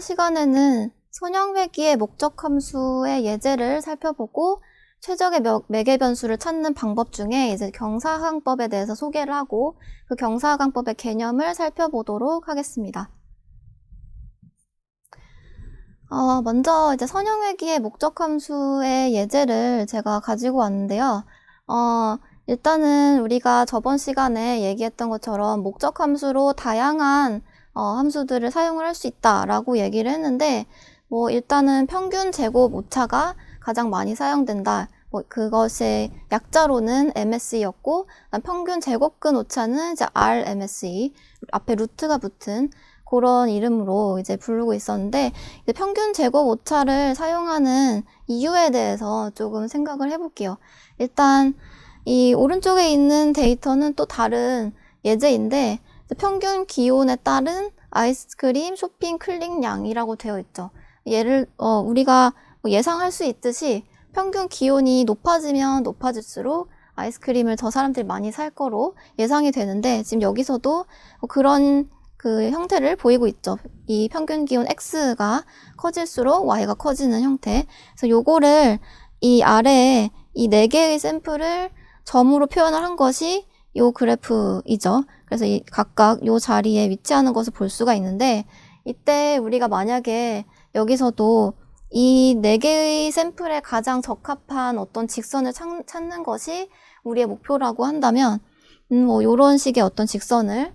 이번 시간에는 선형회귀의 목적 함수의 예제를 살펴보고 최적의 매개 변수를 찾는 방법 중에 이제 경사항법에 대해서 소개를 하고 그 경사항법의 개념을 살펴보도록 하겠습니다. 먼저 이제 선형회귀의 목적 함수의 예제를 제가 가지고 왔는데요. 일단은 우리가 저번 시간에 얘기했던 것처럼 목적 함수로 다양한 함수들을 사용을 할 수 있다라고 얘기를 했는데, 일단은 평균 제곱 오차가 가장 많이 사용된다. 그것의 약자로는 MSE였고, 평균 제곱근 오차는 이제 RMSE, 앞에 루트가 붙은 그런 이름으로 이제 부르고 있었는데, 이제 평균 제곱 오차를 사용하는 이유에 대해서 조금 생각을 해볼게요. 일단, 이 오른쪽에 있는 데이터는 또 다른 예제인데, 평균 기온에 따른 아이스크림 쇼핑 클릭량이라고 되어 있죠. 우리가 예상할 수 있듯이 평균 기온이 높아지면 높아질수록 아이스크림을 더 사람들이 많이 살 거로 예상이 되는데, 지금 여기서도 그런 그 형태를 보이고 있죠. 이 평균 기온 X가 커질수록 Y가 커지는 형태. 그래서 요거를 이 아래에 이 4개의 샘플을 점으로 표현을 한 것이 요 그래프이죠. 그래서 각각 요 자리에 위치하는 것을 볼 수가 있는데, 이때 우리가 만약에 여기서도 이 4개의 샘플에 가장 적합한 어떤 직선을 찾는 것이 우리의 목표라고 한다면, 요런 식의 어떤 직선을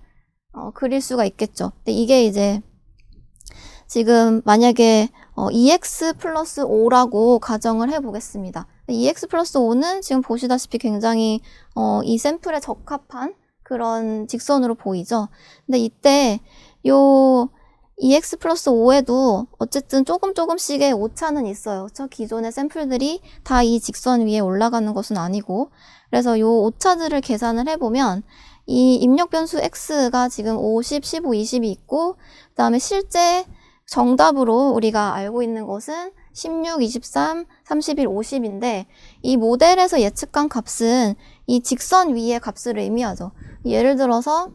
그릴 수가 있겠죠. 근데 이게 이제 지금 만약에 2x 플러스 5라고 가정을 해보겠습니다. 2x 플러스 5는 지금 보시다시피 굉장히 이 샘플에 적합한 그런 직선으로 보이죠. 근데 이때 요 2x 플러스 5에도 어쨌든 조금씩의 오차는 있어요. 저 기존의 샘플들이 다 이 직선 위에 올라가는 것은 아니고, 그래서 요 오차들을 계산을 해보면 이 입력 변수 x가 지금 50, 15, 20이 있고, 그 다음에 실제 정답으로 우리가 알고 있는 것은 16, 23, 31, 50인데 이 모델에서 예측한 값은 이 직선 위의 값을 의미하죠. 예를 들어서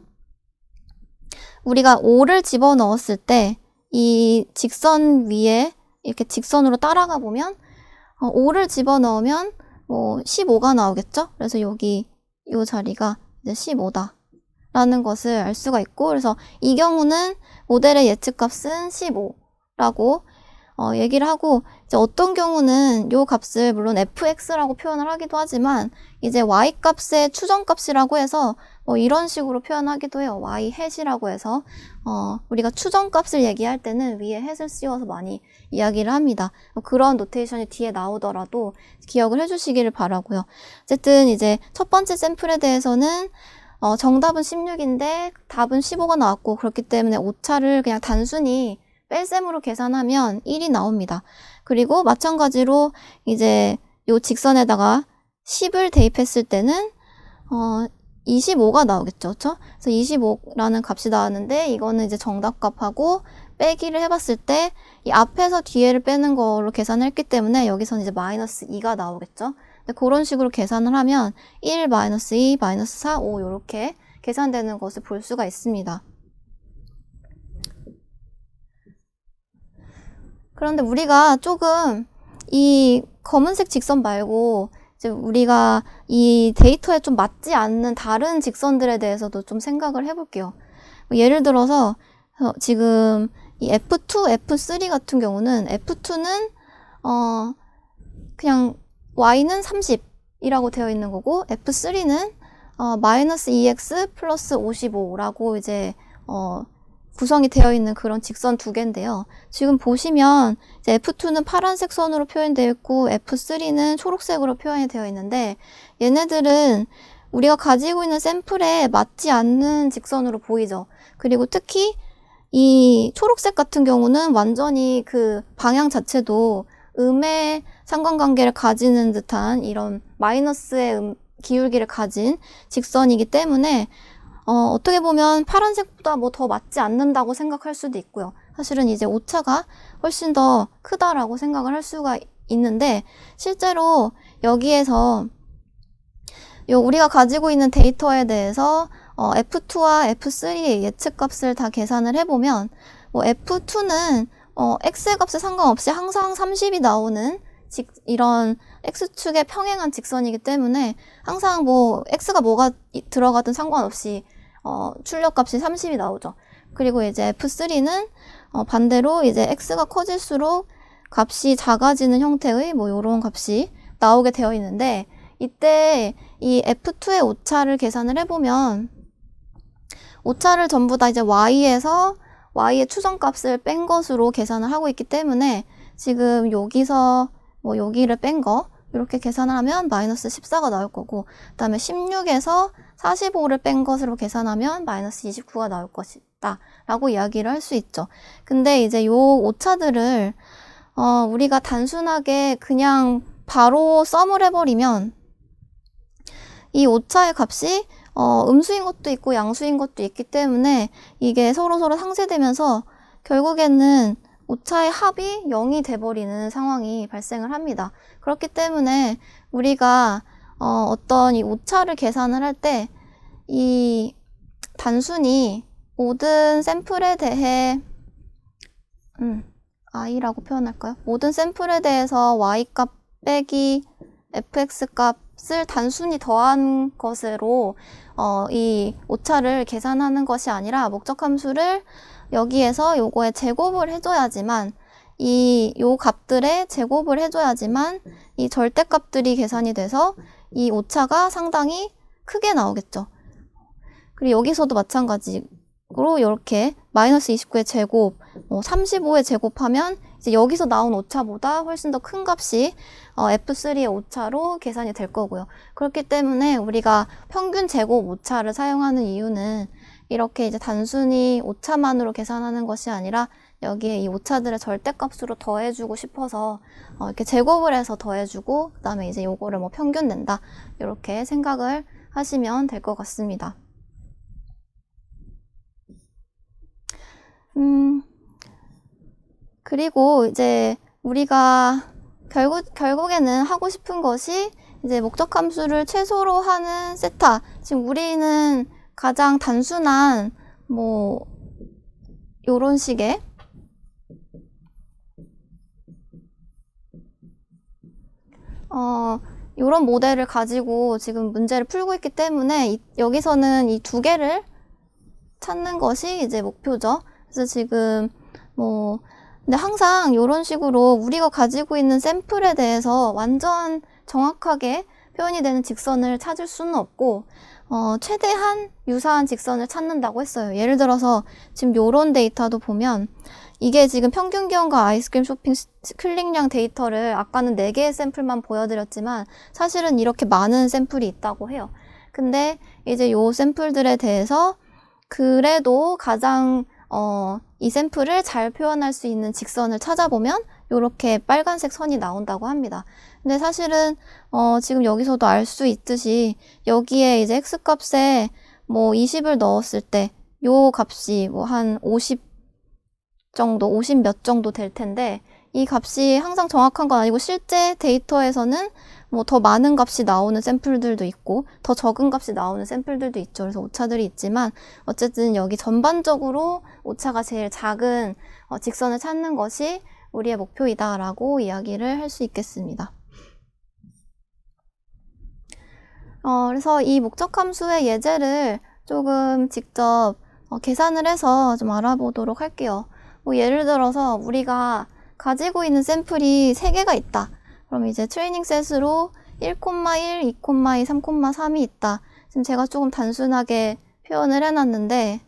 우리가 5를 집어넣었을 때 이 직선 위에 이렇게 직선으로 따라가 보면 5를 집어넣으면 15가 나오겠죠? 그래서 여기 이 자리가 이제 15다 라는 것을 알 수가 있고, 그래서 이 경우는 모델의 예측값은 15라고 얘기를 하고, 이제 어떤 경우는 요 값을 물론 fx라고 표현을 하기도 하지만 이제 y 값의 추정값이라고 해서 이런 식으로 표현하기도 해요. y hat이라고 해서 우리가 추정값을 얘기할 때는 위에 hat을 씌워서 많이 이야기를 합니다. 그런 노테이션이 뒤에 나오더라도 기억을 해주시기를 바라고요. 어쨌든 이제 첫 번째 샘플에 대해서는 정답은 16인데 답은 15가 나왔고, 그렇기 때문에 오차를 그냥 단순히 뺄셈으로 계산하면 1이 나옵니다. 그리고 마찬가지로 이제 요 직선에다가 10을 대입했을 때는 25가 나오겠죠. 그렇죠? 그래서 25라는 값이 나왔는데, 이거는 이제 정답값하고 빼기를 해봤을 때 이 앞에서 뒤에를 빼는 걸로 계산했기 때문에 여기서는 이제 마이너스 2가 나오겠죠. 그런 식으로 계산을 하면 1, 마이너스 2, 마이너스 4, 5 이렇게 계산되는 것을 볼 수가 있습니다. 그런데 우리가 조금 이 검은색 직선 말고 이제 우리가 이 데이터에 좀 맞지 않는 다른 직선들에 대해서도 좀 생각을 해볼게요. 예를 들어서 지금 이 F2, F3 같은 경우는 F2는 그냥 y는 30이라고 되어 있는 거고, F3는 마이너스 2x 플러스 55라고 이제 구성이 되어 있는 그런 직선 두 개인데요. 지금 보시면 이제 F2는 파란색 선으로 표현되어 있고 F3는 초록색으로 표현이 되어 있는데, 얘네들은 우리가 가지고 있는 샘플에 맞지 않는 직선으로 보이죠. 그리고 특히 이 초록색 같은 경우는 완전히 그 방향 자체도 음의 상관관계를 가지는 듯한 이런 마이너스의 기울기를 가진 직선이기 때문에 어떻게 보면 파란색보다 더 맞지 않는다고 생각할 수도 있고요. 사실은 이제 오차가 훨씬 더 크다라고 생각을 할 수가 있는데, 실제로 여기에서 우리가 가지고 있는 데이터에 대해서 F2와 F3의 예측값을 다 계산을 해보면 F2는 x 값에 상관없이 항상 30이 나오는 이런 x축의 평행한 직선이기 때문에 항상 뭐 x가 뭐가 들어가든 상관없이 출력값이 30이 나오죠. 그리고 이제 F3는 반대로 이제 x가 커질수록 값이 작아지는 형태의 뭐 요런 값이 나오게 되어 있는데, 이때 이 F2의 오차를 계산을 해보면 오차를 전부 다 이제 y에서 y의 추정값을 뺀 것으로 계산을 하고 있기 때문에 지금 여기서 뭐 여기를 뺀 거 이렇게 계산을 하면 마이너스 14가 나올 거고, 그 다음에 16에서 45를 뺀 것으로 계산하면 마이너스 29가 나올 것이다 라고 이야기를 할 수 있죠. 근데 이제 요 오차들을 우리가 단순하게 그냥 바로 썸을 해버리면 이 오차의 값이 음수인 것도 있고 양수인 것도 있기 때문에 이게 서로서로 상쇄되면서 결국에는 오차의 합이 0이 돼버리는 상황이 발생을 합니다. 그렇기 때문에 우리가 어떤 이 오차를 계산을 할 때 이 단순히 모든 샘플에 대해 i라고 표현할까요? 모든 샘플에 대해서 y값 빼기 fx값을 단순히 더한 것으로 이 오차를 계산하는 것이 아니라 목적함수를 여기에서 요거에 제곱을 해줘야지만 요 값들의 제곱을 해줘야지만 이 절대값들이 계산이 돼서 이 오차가 상당히 크게 나오겠죠. 그리고 여기서도 마찬가지로 이렇게 마이너스 29의 제곱, 35의 제곱하면 이제 여기서 나온 오차보다 훨씬 더 큰 값이 F3의 오차로 계산이 될 거고요. 그렇기 때문에 우리가 평균 제곱 오차를 사용하는 이유는 이렇게 이제 단순히 오차만으로 계산하는 것이 아니라 여기에 이 오차들의 절대값으로 더해주고 싶어서 이렇게 제곱을 해서 더해주고 그 다음에 이제 요거를 뭐 평균 낸다 이렇게 생각을 하시면 될 것 같습니다. 그리고 이제 우리가 결국에는 하고 싶은 것이 이제 목적함수를 최소로 하는 세타. 지금 우리는 가장 단순한 뭐 요런 식의 요런 모델을 가지고 지금 문제를 풀고 있기 때문에 여기서는 이 두 개를 찾는 것이 이제 목표죠. 그래서 지금 뭐 근데 항상 이런 식으로 우리가 가지고 있는 샘플에 대해서 완전 정확하게 표현이 되는 직선을 찾을 수는 없고 최대한 유사한 직선을 찾는다고 했어요. 예를 들어서 지금 요런 데이터도 보면 이게 지금 평균 기온과 아이스크림 쇼핑 클릭량 데이터를 아까는 4개의 샘플만 보여드렸지만 사실은 이렇게 많은 샘플이 있다고 해요. 근데 이제 요 샘플들에 대해서 그래도 가장 이 샘플을 잘 표현할 수 있는 직선을 찾아보면 이렇게 빨간색 선이 나온다고 합니다. 근데 사실은 지금 여기서도 알 수 있듯이 여기에 이제 x값에 뭐 20을 넣었을 때 요 값이 뭐 한 50 몇 정도 될 텐데 이 값이 항상 정확한 건 아니고 실제 데이터에서는 뭐 더 많은 값이 나오는 샘플들도 있고 더 적은 값이 나오는 샘플들도 있죠. 그래서 오차들이 있지만 어쨌든 여기 전반적으로 오차가 제일 작은 직선을 찾는 것이 우리의 목표이다 라고 이야기를 할 수 있겠습니다. 그래서 이 목적함수의 예제를 조금 직접 계산을 해서 좀 알아보도록 할게요. 뭐 예를 들어서 우리가 가지고 있는 샘플이 3개가 있다. 그럼 이제 트레이닝 셋으로 1,1, 2,2, 3,3이 있다. 지금 제가 조금 단순하게 표현을 해놨는데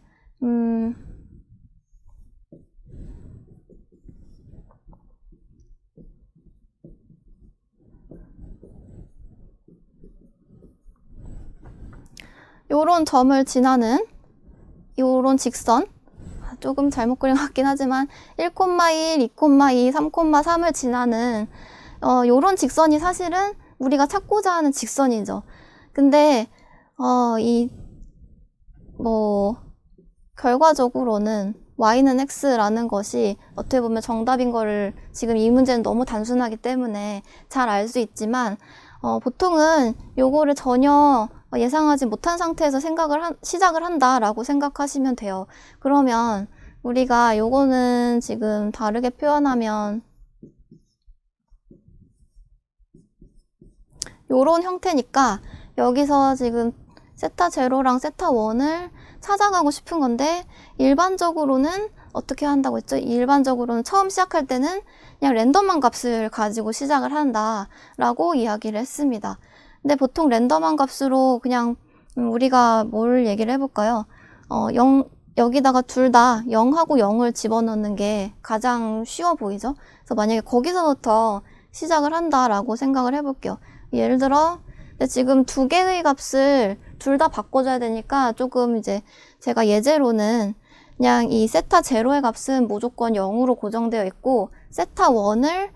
요런 점을 지나는 요런 직선, 조금 잘못 그린 것 같긴 하지만 1,1, 2,2, 3,3을 지나는 요런 직선이 사실은 우리가 찾고자 하는 직선이죠. 근데 결과적으로는 y는 x라는 것이 어떻게 보면 정답인 거를 지금 이 문제는 너무 단순하기 때문에 잘 알 수 있지만 보통은 요거를 전혀 예상하지 못한 상태에서 시작을 한다라고 생각하시면 돼요. 그러면 우리가 요거는 지금 다르게 표현하면 요런 형태니까 여기서 지금 세타 제로랑 세타 원을 찾아가고 싶은 건데 일반적으로는 어떻게 한다고 했죠? 일반적으로는 처음 시작할 때는 그냥 랜덤한 값을 가지고 시작을 한다라고 이야기를 했습니다. 근데 보통 랜덤한 값으로 그냥 우리가 뭘 얘기를 해볼까요? 0, 여기다가 둘 다 0하고 0을 집어넣는 게 가장 쉬워 보이죠? 그래서 만약에 거기서부터 시작을 한다라고 생각을 해볼게요. 예를 들어 근데 지금 두 개의 값을 둘 다 바꿔줘야 되니까 조금 이제 제가 예제로는 그냥 이 세타 제로의 값은 무조건 0으로 고정되어 있고 세타 1을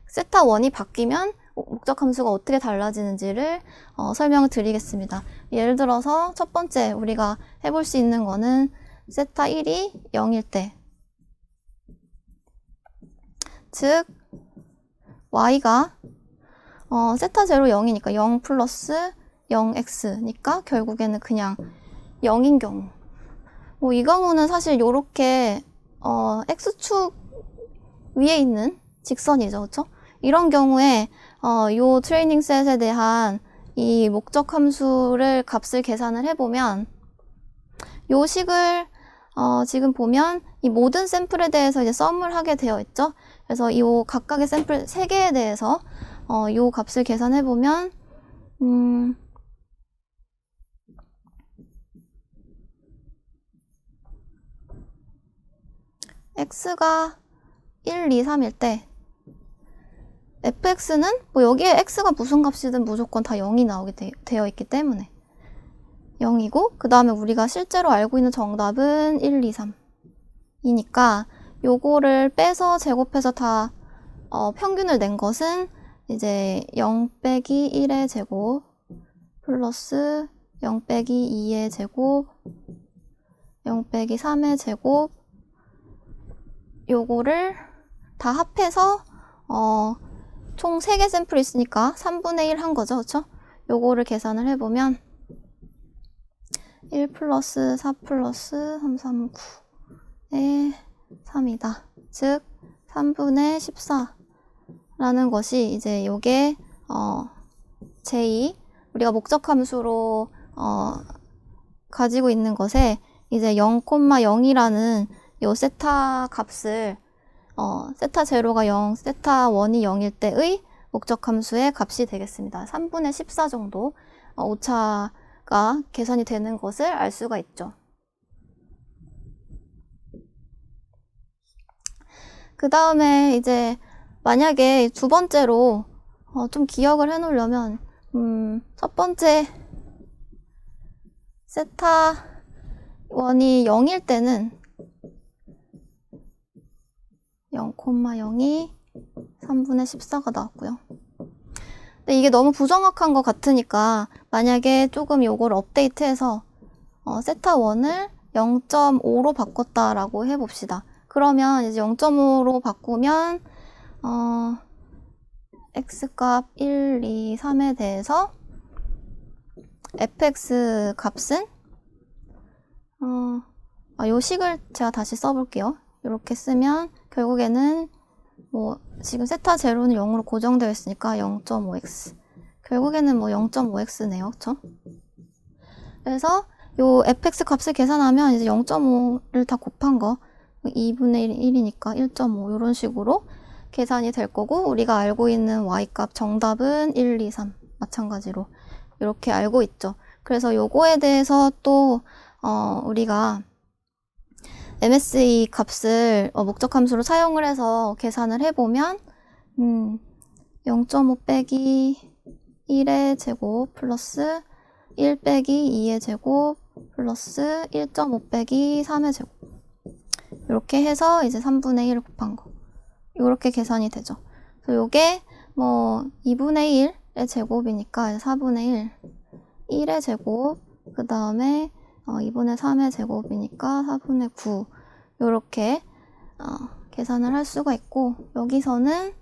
세타 1이 바뀌면 목적 함수가 어떻게 달라지는지를 설명을 드리겠습니다. 예를 들어서 첫 번째 우리가 해볼 수 있는 거는 세타 1이 0일 때, 즉 y가 세타 제로 0이니까 0 플러스 0x니까 결국에는 그냥 0인 경우. 뭐 이 경우는 사실 요렇게 x축 위에 있는 직선이죠. 그렇죠? 이런 경우에 요 트레이닝 셋에 대한 이 목적 함수를 값을 계산을 해보면 요 식을 지금 보면 이 모든 샘플에 대해서 이제 썸을 하게 되어 있죠. 그래서 이 각각의 샘플 3개에 대해서 요 값을 계산해보면 x가 1, 2, 3일 때 fx는 뭐 여기에 x가 무슨 값이든 무조건 다 0이 나오게 되어 있기 때문에 0이고 그 다음에 우리가 실제로 알고 있는 정답은 1, 2, 3 이니까 요거를 빼서 제곱해서 다 평균을 낸 것은 이제 0 빼기 1의 제곱 플러스 0 빼기 2의 제곱 0 빼기 3의 제곱 요거를 다 합해서 총 3개 샘플이 있으니까 3분의 1 한 거죠. 그쵸? 요거를 계산을 해보면 1 플러스 4 플러스 3, 3, 9의 3이다. 즉 3분의 14라는 것이 이제 요게 제2 우리가 목적 함수로 가지고 있는 것에 이제 0,0이라는 요 세타 값을 세타 제로가 0, 세타 1이 0일 때의 목적 함수의 값이 되겠습니다. 3분의 14 정도 오차가 계산이 되는 것을 알 수가 있죠. 그 다음에 이제 만약에 두 번째로 좀 기억을 해 놓으려면 첫 번째 세타 1이 0일 때는 0,0이 3분의 14가 나왔고요. 근데 이게 너무 부정확한 것 같으니까 만약에 조금 요걸 업데이트해서 세타 1을 0.5로 바꿨다라고 해봅시다. 그러면 이제 0.5로 바꾸면 x값 1, 2, 3에 대해서 fx 값은 요 식을 제가 다시 써볼게요. 이렇게 쓰면 결국에는 뭐 지금 세타 제로는 0으로 고정되어 있으니까 0.5x 결국에는 뭐 0.5x네요. 그쵸? 그래서 요 fx 값을 계산하면 이제 0.5를 다 곱한 거 2분의 1이니까 1.5 이런 식으로 계산이 될 거고 우리가 알고 있는 y값 정답은 1, 2, 3 마찬가지로 이렇게 알고 있죠. 그래서 요거에 대해서 또 우리가 MSE 값을 목적 함수로 사용을 해서 계산을 해보면 0.5 빼기 1의 제곱 플러스 1 빼기 2의 제곱 플러스 1.5 빼기 3의 제곱 이렇게 해서 이제 3분의 1을 곱한 거 이렇게 계산이 되죠. 그래서 요게 뭐 2분의 1의 제곱이니까 4분의 1 1의 제곱 그 다음에 2분의 3의 제곱이니까 4분의 9 이렇게 계산을 할 수가 있고 여기서는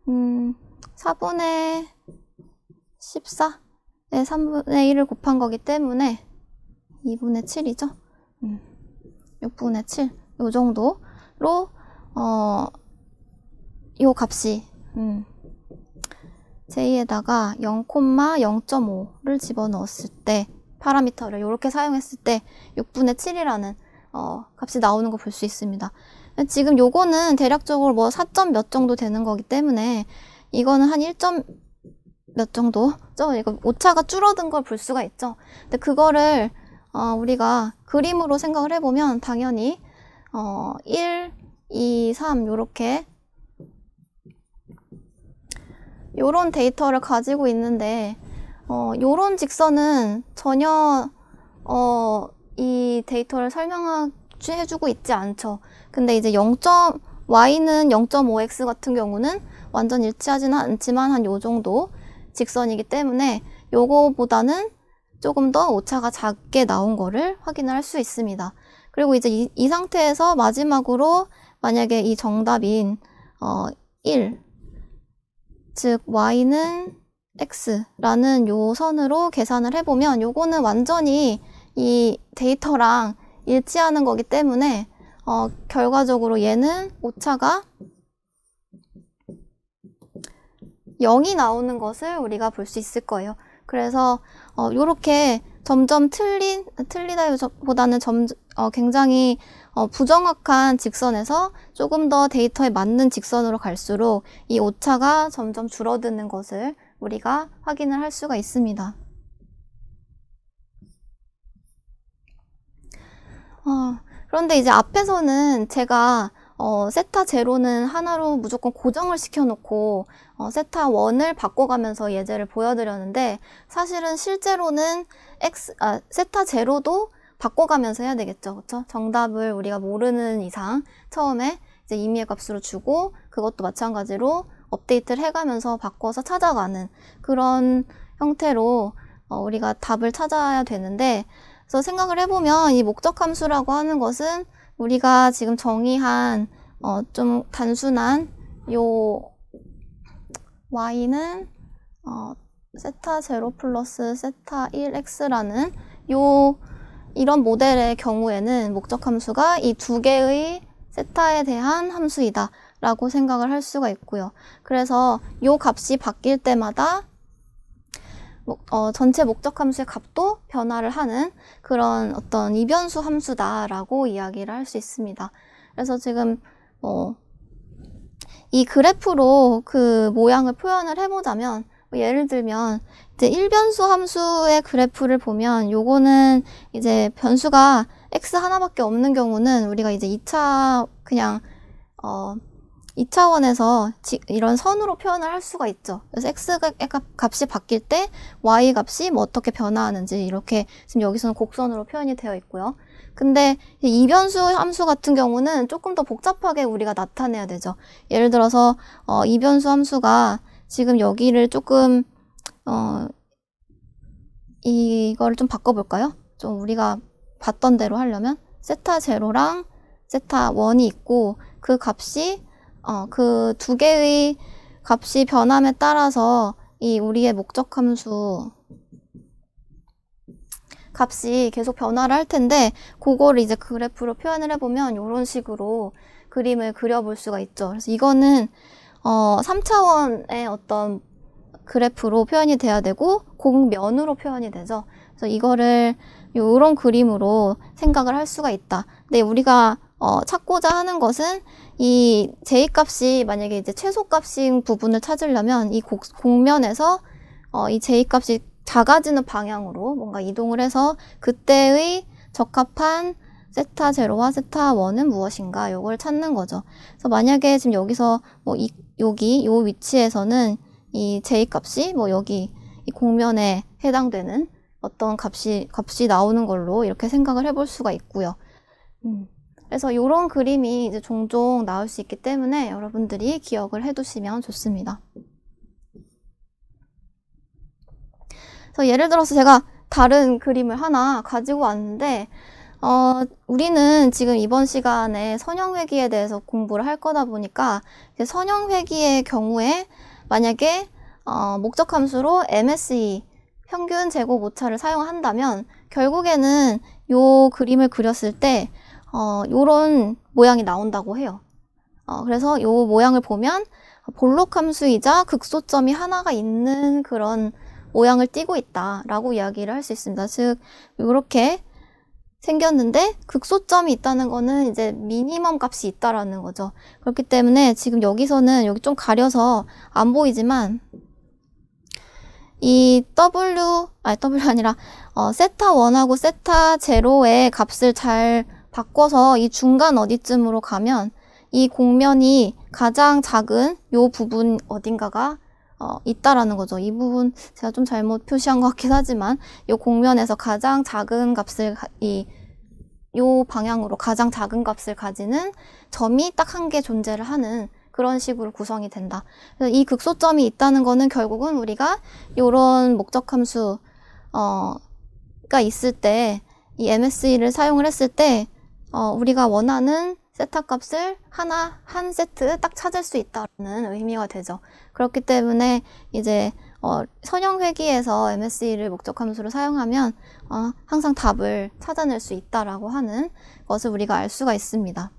4분의 14에 3분의 1을 곱한 거기 때문에 2분의 7이죠. 6분의 7, 요 정도로, 요 값이, j에다가 0,0.5를 집어넣었을 때, 파라미터를 이렇게 사용했을 때 6분의 7이라는 값이 나오는 거 볼 수 있습니다. 지금 요거는 대략적으로 뭐 4점 몇 정도 되는 거기 때문에 이거는 한 1점 몇 정도죠? 이거 오차가 줄어든 걸 볼 수가 있죠. 근데 그거를 우리가 그림으로 생각을 해보면 당연히 1, 2, 3 요렇게 요런 데이터를 가지고 있는데 요런 직선은 전혀 이 데이터를 설명해주고 있지 않죠. 근데 이제 y는 0.5x 같은 경우는 완전 일치하지는 않지만 한 요 정도 직선이기 때문에 요거보다는 조금 더 오차가 작게 나온 거를 확인을 할 수 있습니다. 그리고 이제 이 상태에서 마지막으로 만약에 이 정답인 1, 즉 y는 x라는 요 선으로 계산을 해보면 요거는 완전히 이 데이터랑 일치하는 거기 때문에 결과적으로 얘는 오차가 0이 나오는 것을 우리가 볼 수 있을 거예요. 그래서 요렇게 점점 틀리다보다는 굉장히 부정확한 직선에서 조금 더 데이터에 맞는 직선으로 갈수록 이 오차가 점점 줄어드는 것을 우리가 확인을 할 수가 있습니다. 그런데 이제 앞에서는 제가 세타 제로는 하나로 무조건 고정을 시켜놓고 세타 1을 바꿔가면서 예제를 보여드렸는데 사실은 실제로는 세타 제로도 바꿔가면서 해야 되겠죠. 그렇죠? 정답을 우리가 모르는 이상 처음에 이제 임의의 값으로 주고 그것도 마찬가지로 업데이트를 해가면서 바꿔서 찾아가는 그런 형태로 우리가 답을 찾아야 되는데 그래서 생각을 해보면 이 목적함수라고 하는 것은 우리가 지금 정의한 좀 단순한 요 y는 세타 0 플러스 세타 1x라는 이런 모델의 경우에는 목적함수가 이 두 개의 세타에 대한 함수이다 라고 생각을 할 수가 있고요. 그래서 요 값이 바뀔 때마다 전체 목적함수의 값도 변화를 하는 그런 어떤 이변수 함수다라고 이야기를 할 수 있습니다. 그래서 지금 이 그래프로 그 모양을 표현을 해보자면 예를 들면 이제 1변수 함수의 그래프를 보면 요거는 이제 변수가 x 하나밖에 없는 경우는 우리가 이제 2차원에서 이런 선으로 표현을 할 수가 있죠. 그래서 x 값이 바뀔 때 y 값이 뭐 어떻게 변화하는지 이렇게 지금 여기서는 곡선으로 표현이 되어 있고요. 근데 이변수 함수 같은 경우는 조금 더 복잡하게 우리가 나타내야 되죠. 예를 들어서 이변수 함수가 지금 여기를 조금 이거를 좀 바꿔볼까요? 좀 우리가 봤던 대로 하려면 세타 제로랑 세타 1이 있고 그 값이 그 두 개의 값이 변함에 따라서 이 우리의 목적함수 값이 계속 변화를 할 텐데 그거를 이제 그래프로 표현을 해보면 이런 식으로 그림을 그려볼 수가 있죠. 그래서 이거는 3차원의 어떤 그래프로 표현이 돼야 되고 곡면으로 표현이 되죠. 그래서 이거를 이런 그림으로 생각을 할 수가 있다. 근데 우리가 찾고자 하는 것은 이 j-값이 만약에 이제 최소값인 부분을 찾으려면 이 곡면에서 이 j-값이 작아지는 방향으로 뭔가 이동을 해서 그때의 적합한 세타 0와 세타 1은 무엇인가 요걸 찾는 거죠. 그래서 만약에 지금 여기서 뭐 여기 요 위치에서는 이 j-값이 뭐 여기 이 곡면에 해당되는 어떤 값이 나오는 걸로 이렇게 생각을 해볼 수가 있고요. 그래서 이런 그림이 이제 종종 나올 수 있기 때문에 여러분들이 기억을 해두시면 좋습니다. 그래서 예를 들어서 제가 다른 그림을 하나 가지고 왔는데 우리는 지금 이번 시간에 선형회귀에 대해서 공부를 할 거다 보니까 선형회귀의 경우에 만약에 목적함수로 MSE 평균 제곱 오차를 사용한다면 결국에는 요 그림을 그렸을 때 요런 모양이 나온다고 해요. 그래서 요 모양을 보면 볼록 함수이자 극소점이 하나가 있는 그런 모양을 띠고 있다라고 이야기를 할 수 있습니다. 즉, 요렇게 생겼는데 극소점이 있다는 거는 이제 미니멈 값이 있다라는 거죠. 그렇기 때문에 지금 여기서는 여기 좀 가려서 안 보이지만 이 W 아니라 세타 1하고 세타 0의 값을 잘 바꿔서 이 중간 어디쯤으로 가면 이 공면이 가장 작은 요 부분 어딘가가 있다라는 거죠. 이 부분 제가 좀 잘못 표시한 것 같긴 하지만 요 공면에서 가장 작은 값을 요 방향으로 가장 작은 값을 가지는 점이 딱 한 개 존재를 하는 그런 식으로 구성이 된다. 그래서 이 극소점이 있다는 거는 결국은 우리가 요런 목적함수 가 있을 때 이 MSE를 사용을 했을 때 우리가 원하는 세타 값을 한 세트 딱 찾을 수 있다는 의미가 되죠. 그렇기 때문에 이제 선형 회귀에서 MSE를 목적함수로 사용하면 항상 답을 찾아낼 수 있다라고 하는 것을 우리가 알 수가 있습니다.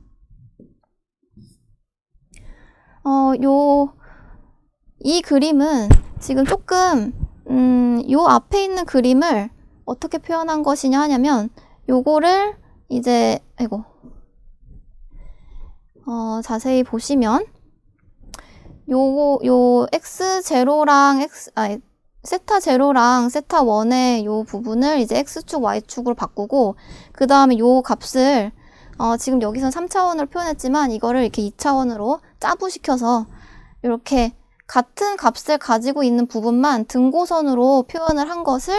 이 그림은 지금 조금 요 앞에 있는 그림을 어떻게 표현한 것이냐 하냐면 요거를 이제 자세히 보시면 요 x0랑 세타 0랑 세타 1의 요 부분을 이제 x축, y축으로 바꾸고 그 다음에 요 값을 지금 여기선 3차원으로 표현했지만 이거를 이렇게 2차원으로 짜부시켜서 이렇게 같은 값을 가지고 있는 부분만 등고선으로 표현을 한 것을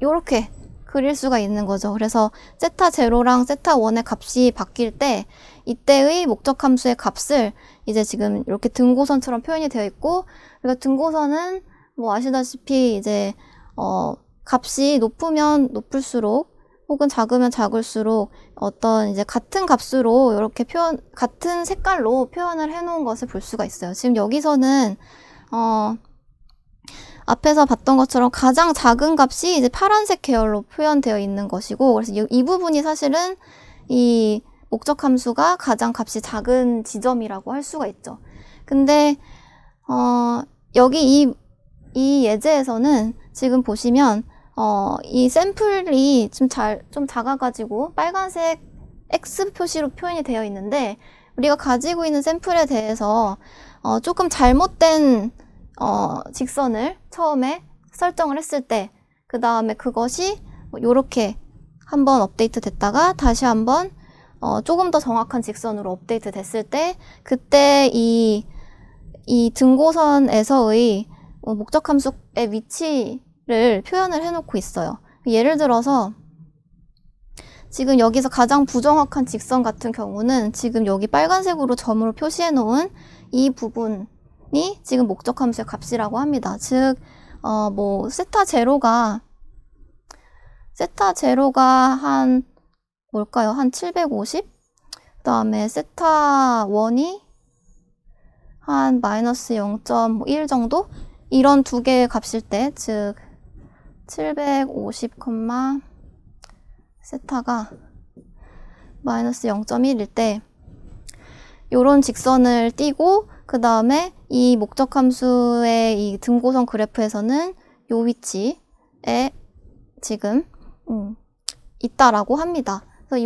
요렇게 그릴 수가 있는 거죠. 그래서 세타 0랑 세타 1의 값이 바뀔 때 이때의 목적함수의 값을 이제 지금 이렇게 등고선처럼 표현이 되어 있고, 그러니까 등고선은 뭐 아시다시피 이제 값이 높으면 높을수록 혹은 작으면 작을수록 어떤 이제 같은 값으로 이렇게 같은 색깔로 표현을 해 놓은 것을 볼 수가 있어요. 지금 여기서는 앞에서 봤던 것처럼 가장 작은 값이 이제 파란색 계열로 표현되어 있는 것이고, 그래서 이 부분이 사실은 이 목적 함수가 가장 값이 작은 지점이라고 할 수가 있죠. 근데 여기 이 예제에서는 지금 보시면 이 샘플이 좀 작아가지고 빨간색 X 표시로 표현이 되어 있는데, 우리가 가지고 있는 샘플에 대해서 조금 잘못된 직선을 처음에 설정을 했을 때, 그 다음에 그것이 요렇게 한번 업데이트 됐다가 다시 한번 조금 더 정확한 직선으로 업데이트 됐을 때, 그때 이 등고선에서의 목적 함수의 위치를 표현을 해놓고 있어요. 예를 들어서 지금 여기서 가장 부정확한 직선 같은 경우는 지금 여기 빨간색으로 점으로 표시해 놓은 이 부분이 지금 목적 함수의 값이라고 합니다. 즉, 뭐 세타 제로가 한 뭘까요? 한 750? 그 다음에 세타 1이 한 마이너스 0.1 정도? 이런 두 개의 값일 때, 즉 750, 세타가 마이너스 0.1일 때 요런 직선을 띄고, 그 다음에 이 목적 함수의 이 등고선 그래프에서는 요 위치에 지금 있다라고 합니다. 그래서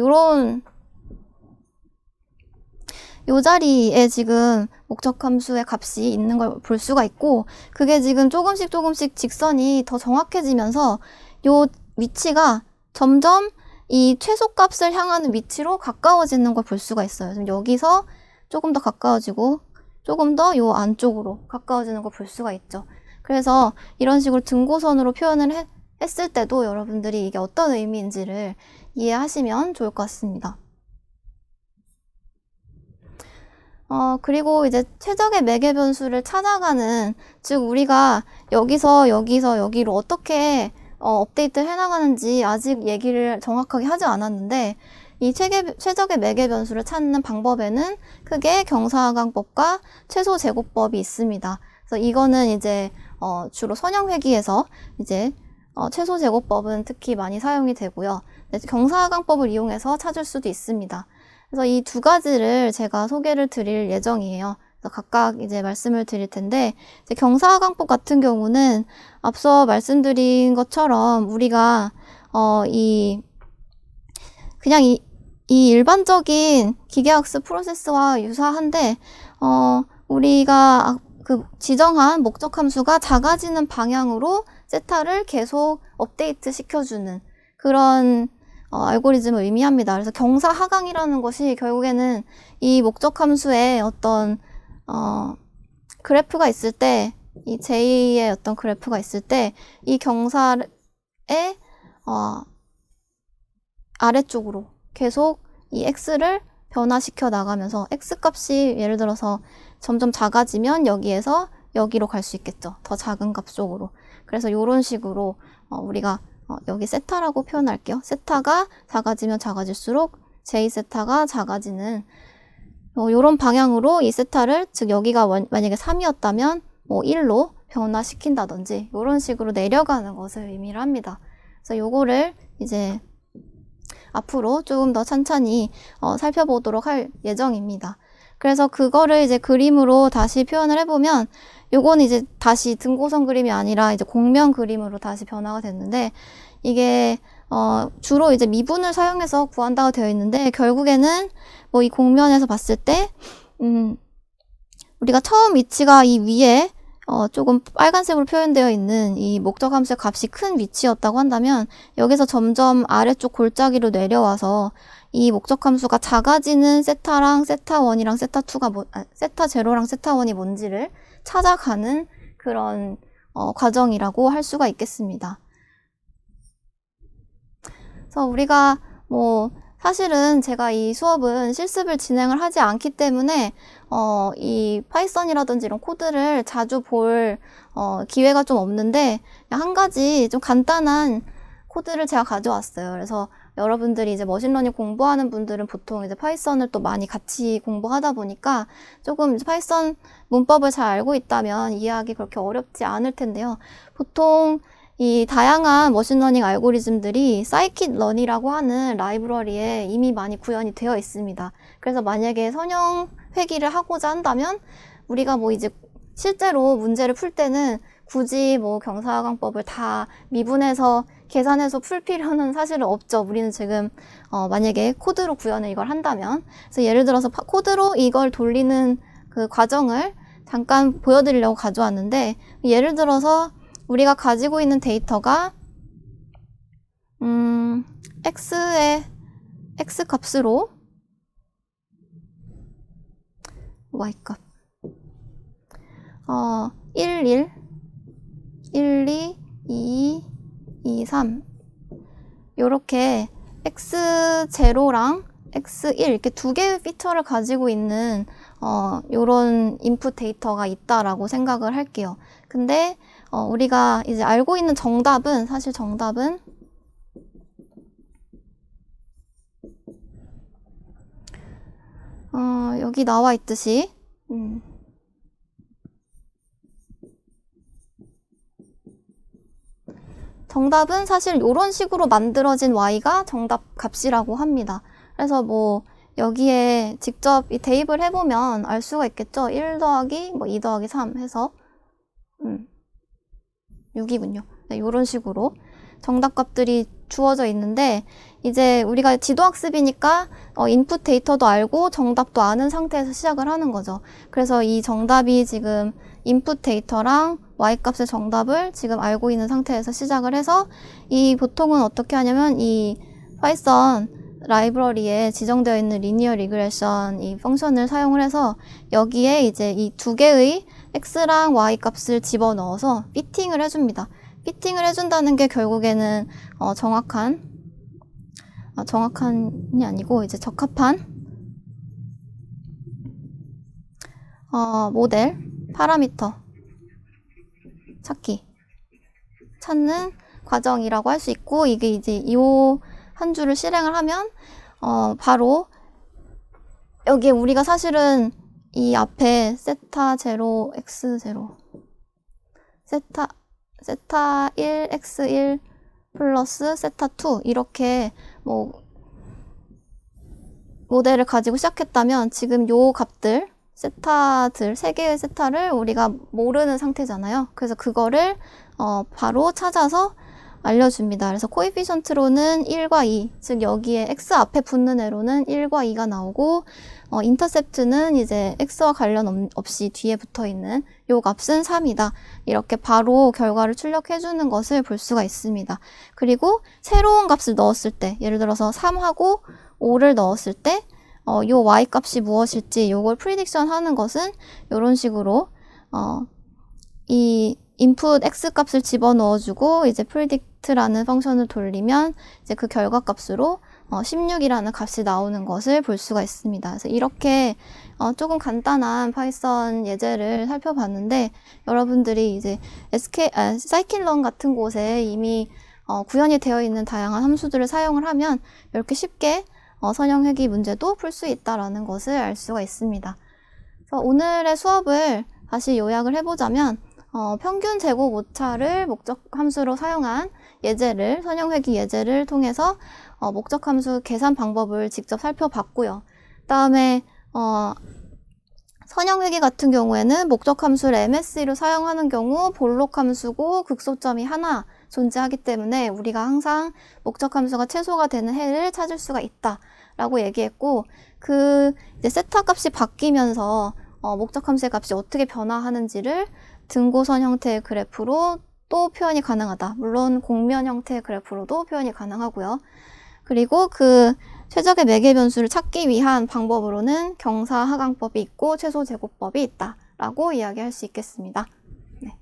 요 자리에 지금 목적 함수의 값이 있는 걸 볼 수가 있고, 그게 지금 조금씩 직선이 더 정확해지면서 요 위치가 점점 이 최소값을 향하는 위치로 가까워지는 걸 볼 수가 있어요. 지금 여기서 조금 더 가까워지고 조금 더 요 안쪽으로 가까워지는 걸 볼 수가 있죠. 그래서 이런 식으로 등고선으로 표현을 했을 때도 여러분들이 이게 어떤 의미인지를 이해하시면 좋을 것 같습니다. 그리고 이제 최적의 매개 변수를 찾아가는, 즉 우리가 여기서 여기로 어떻게 업데이트를 해나가는지 아직 얘기를 정확하게 하지 않았는데, 이 최적의 매개 변수를 찾는 방법에는 크게 경사하강법과 최소 제곱법이 있습니다. 그래서 이거는 이제 주로 선형 회귀에서 이제 최소 제곱법은 특히 많이 사용이 되고요. 경사하강법을 이용해서 찾을 수도 있습니다. 그래서 이 두 가지를 제가 소개를 드릴 예정이에요. 그래서 각각 이제 말씀을 드릴 텐데, 이제 경사하강법 같은 경우는 앞서 말씀드린 것처럼 우리가 그냥 이 일반적인 기계학습 프로세스와 유사한데, 우리가 그 지정한 목적 함수가 작아지는 방향으로 세타를 계속 업데이트 시켜주는 그런 알고리즘을 의미합니다. 그래서 경사하강이라는 것이 결국에는 이 목적 함수의 어떤 그래프가 있을 때, 이 J의 어떤 그래프가 있을 때 이 경사의 아래쪽으로 계속 이 x를 변화시켜 나가면서 x 값이 예를 들어서 점점 작아지면 여기에서 여기로 갈 수 있겠죠. 더 작은 값 쪽으로. 그래서 이런 식으로 우리가 여기 세타라고 표현할게요. 세타가 작아지면 작아질수록 j 세타가 작아지는 이런 방향으로 이 세타를, 즉 여기가 만약에 3이었다면 뭐 1로 변화시킨다든지 이런 식으로 내려가는 것을 의미를 합니다. 그래서 요거를 이제 앞으로 조금 더 천천히 살펴보도록 할 예정입니다. 그래서 그거를 이제 그림으로 다시 표현을 해보면, 요거는 이제 다시 등고선 그림이 아니라 이제 곡면 그림으로 다시 변화가 됐는데, 이게 주로 이제 미분을 사용해서 구한다고 되어 있는데, 결국에는 뭐 이 곡면에서 봤을 때 우리가 처음 위치가 이 위에 조금 빨간색으로 표현되어 있는 이 목적 함수의 값이 큰 위치였다고 한다면, 여기서 점점 아래쪽 골짜기로 내려와서 이 목적 함수가 작아지는 세타랑 세타1이랑 세타2가 세타0랑 세타1이 뭔지를 찾아가는 그런 과정이라고 할 수가 있겠습니다. 그래서 우리가 사실은 제가 이 수업은 실습을 진행을 하지 않기 때문에 이 파이썬이라든지 이런 코드를 자주 볼 기회가 좀 없는데, 한 가지 좀 간단한 코드를 제가 가져왔어요. 그래서 여러분들이 이제 머신러닝 공부하는 분들은 보통 이제 파이썬을 또 많이 같이 공부하다 보니까 조금 이제 파이썬 문법을 잘 알고 있다면 이해하기 그렇게 어렵지 않을 텐데요. 보통 이 다양한 머신러닝 알고리즘들이 사이킷런이라고 하는 라이브러리에 이미 많이 구현이 되어 있습니다. 그래서 만약에 선형 회귀를 하고자 한다면 우리가 뭐 이제 실제로 문제를 풀 때는 굳이 뭐 경사하강법을 다 미분해서 계산해서 풀 필요는 사실은 없죠. 우리는 지금 만약에 코드로 구현을 이걸 한다면, 그래서 예를 들어서 코드로 이걸 돌리는 그 과정을 잠깐 보여드리려고 가져왔는데, 예를 들어서 우리가 가지고 있는 데이터가 x의 x 값으로 y 값 1, 2, 2, 3 요렇게 x0랑 x1 이렇게 두 개의 피처를 가지고 있는 요런 인풋 데이터가 있다라고 생각을 할게요. 근데 우리가 이제 알고 있는 정답은, 사실 정답은 여기 나와 있듯이 정답은 사실 이런 식으로 만들어진 y가 정답 값이라고 합니다. 그래서 뭐 여기에 직접 이 대입을 해보면 알 수가 있겠죠. 1 더하기 뭐 2 더하기 3 해서 6이군요. 네, 이런 식으로 정답 값들이 주어져 있는데, 이제 우리가 지도학습이니까 인풋 데이터도 알고 정답도 아는 상태에서 시작을 하는 거죠. 그래서 이 정답이 지금 인풋 데이터랑 y값의 정답을 지금 알고 있는 상태에서 시작을 해서, 이 보통은 어떻게 하냐면 이 파이썬 라이브러리에 지정되어 있는 리니어 리그레션 이 펑션을 사용을 해서 여기에 이제 이 두 개의 x랑 y 값을 집어넣어서 피팅을 해줍니다. 피팅을 해준다는 게 결국에는 정확한이 아니고 이제 적합한 모델 파라미터 찾는 과정이라고 할 수 있고, 이게 이제 이 한 줄을 실행을 하면 바로 여기에 우리가 사실은 이 앞에 세타0 x0 세타1 x1 플러스 세타2 이렇게 뭐 모델을 가지고 시작했다면 지금 요 값들 세타들 3개의 세타를 우리가 모르는 상태잖아요. 그래서 그거를 바로 찾아서 알려줍니다. 그래서 코에피션트로는 1과 2, 즉 여기에 x 앞에 붙는 애로는 1과 2가 나오고 인터셉트는 이제 x와 관련 없이 뒤에 붙어있는 요 값은 3이다. 이렇게 바로 결과를 출력해주는 것을 볼 수가 있습니다. 그리고 새로운 값을 넣었을 때, 예를 들어서 3하고 5를 넣었을 때 요 y 값이 무엇일지 요걸 프리딕션 하는 것은 이런 식으로 이 input x 값을 집어넣어주고 이제 predict라는 펑션을 돌리면 이제 그 결과 값으로 16이라는 값이 나오는 것을 볼 수가 있습니다. 그래서 이렇게 조금 간단한 파이썬 예제를 살펴봤는데 여러분들이 이제 scikit-learn 같은 곳에 이미 구현이 되어 있는 다양한 함수들을 사용을 하면 이렇게 쉽게 선형회귀 문제도 풀 수 있다라는 것을 알 수가 있습니다. 그래서 오늘의 수업을 다시 요약을 해보자면 평균 제곱 오차를 목적 함수로 사용한 예제를 선형회귀 예제를 통해서 목적 함수 계산 방법을 직접 살펴봤고요. 그다음에 선형회귀 같은 경우에는 목적 함수를 MSE로 사용하는 경우 볼록 함수고 극소점이 하나 존재하기 때문에 우리가 항상 목적 함수가 최소가 되는 해를 찾을 수가 있다라고 얘기했고 이제 세타 값이 바뀌면서 목적 함수의 값이 어떻게 변화하는지를 등고선 형태의 그래프로 또 표현이 가능하다. 물론 공면 형태의 그래프로도 표현이 가능하고요. 그리고 그 최적의 매개 변수를 찾기 위한 방법으로는 경사하강법이 있고 최소제곱법이 있다라고 이야기할 수 있겠습니다. 네.